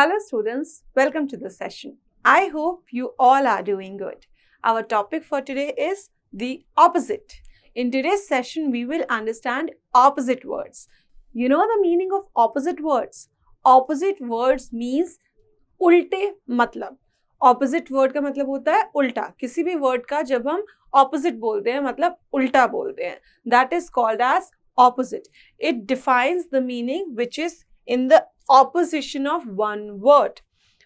Hello students, welcome to the session. I hope you all are doing good. Our topic for today is the opposite. In today's session, we will understand opposite words. You know the meaning of opposite words? Opposite words means उल्टे मतलब. Opposite word का मतलब होता है उल्टा. किसी भी word का जब हम opposite बोलते हैं मतलब उल्टा बोलते हैं. That is called as opposite. It defines the meaning which is in the opposition of one word.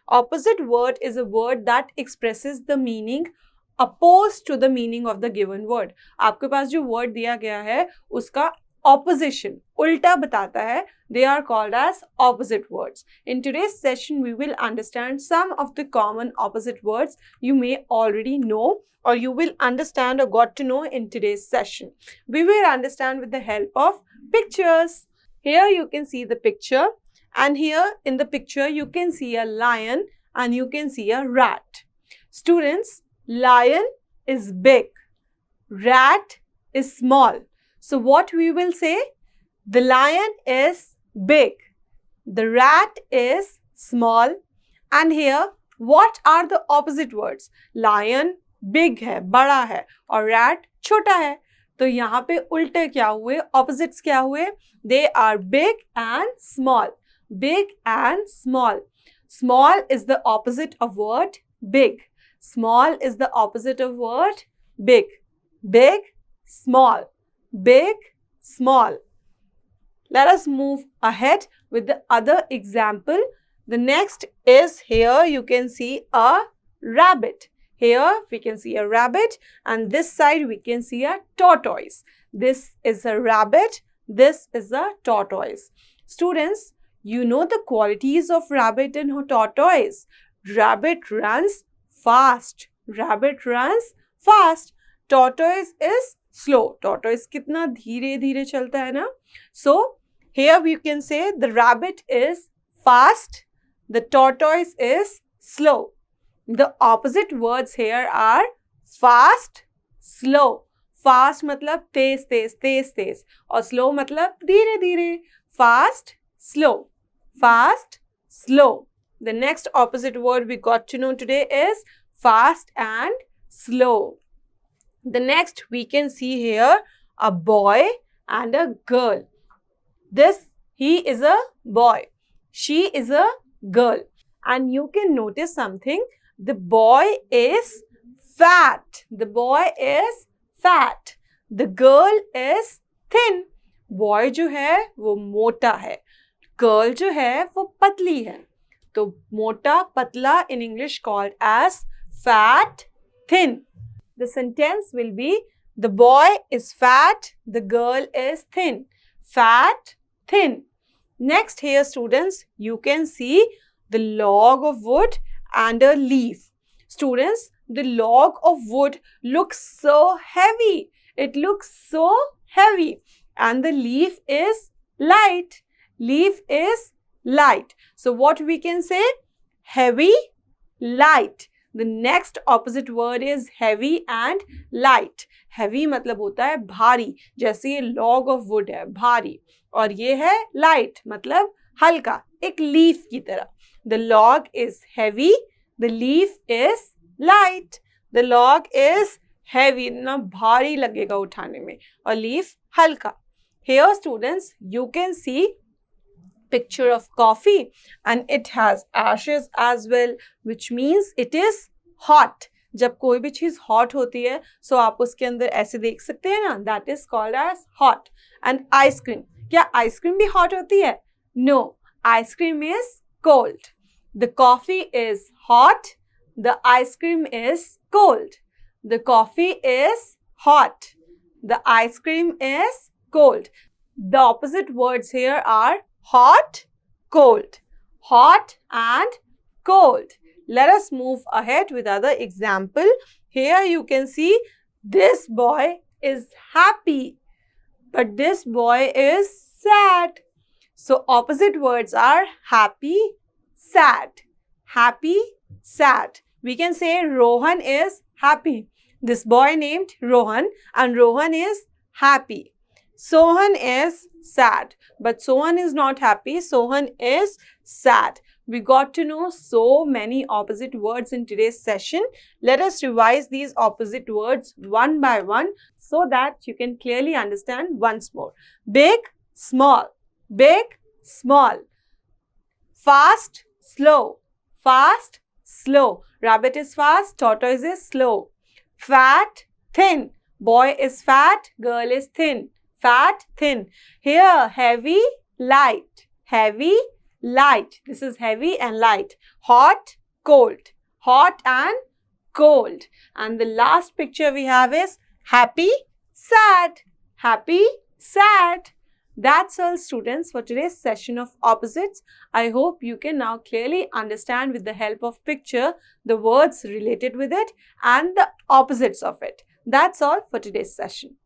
Opposite word is a word that expresses the meaning opposed to the meaning of the given word. आपके पास जो word दिया गया है उसका opposition उल्टा बताता है. They are called as opposite words. In today's session, we will understand some of the common opposite words you may already know or you will understand or got to know in today's session. We will understand with the help of pictures. Here you can see the picture, and here in the picture you can see a lion and you can see a rat. Students, lion is big, rat is small. So what we will say? The lion is big, the rat is small, and here what are the opposite words? Lion big है, बड़ा है, और rat छोटा है. तो यहाँ पे उल्टे क्या हुए? Opposites क्या हुए? They are big and small. Big and small. Small is the opposite of word big. Small is the opposite of word big. Big, small. Big, small. Let us move ahead with the other example. The next is here you can see a rabbit. Here we can see a rabbit, and this side we can see a tortoise. This is a rabbit. This is a tortoise. Students, you know the qualities of rabbit and tortoise. Rabbit runs fast. Rabbit runs fast. Tortoise is slow. Tortoise कितना धीरे धीरे चलता है ना? So here we can say the rabbit is fast. The tortoise is slow. The opposite words here are fast, slow. Fast मतलब तेज तेज तेज तेज, और slow मतलब धीरे धीरे. Fast, slow. Fast, slow. The next opposite word we got to know today is fast and slow. The next we can see here a boy and a girl. He is a boy. She is a girl. And you can notice something. The boy is fat. The boy is fat. The girl is thin. Boy जो है वो मोटा है. Girl जो है वो पतली है. तो मोटा पतला in English called as fat, thin. The sentence will be the boy is fat, the girl is thin. Fat, thin. Next here students, you can see the log of wood and a leaf. Students, the log of wood looks so heavy. It looks so heavy. And the leaf is light. Leaf is light. So what we can say? Heavy, light. The next opposite word is heavy and light. Heavy मतलब होता है भारी. जैसे ये log of wood है, भारी. और ये है light मतलब हल्का, एक leaf की तरह. The log is heavy. The leaf is light. The log is heavy, ना भारी लगेगा उठाने में, और leaf हल्का. Here students, you can see picture of coffee and it has ashes as well, which means it is hot. जब कोई भी चीज hot होती है, so आप उसके अंदर ऐसे देख सकते हैं ना, that is called as hot. And ice cream, क्या ice cream भी hot होती है? No, ice cream is cold. The coffee is hot. The ice cream is cold. The coffee is hot. The ice cream is cold. The opposite words here are hot, cold. Hot and cold. Let us move ahead with other example. Here you can see this boy is happy, but this boy is sad. So opposite words are happy, sad. Happy, sad. We can say Rohan is happy. This boy named Rohan, and Rohan is happy. Sohan is sad, but Sohan is not happy. Sohan is sad. We got to know so many opposite words in today's session. Let us revise these opposite words one by one so that you can clearly understand once more. Big, small. Big, small. Fast, slow. Fast, slow. Rabbit is fast, tortoise is slow. Fat, thin. Boy is fat, girl is thin. Fat, thin. Here, heavy, light. Heavy, light. This is heavy and light. Hot, cold. Hot and cold. And the last picture we have is happy, sad. Happy, sad. That's all, students, for today's session of opposites. I hope you can now clearly understand with the help of picture the words related with it and the opposites of it. That's all for today's session.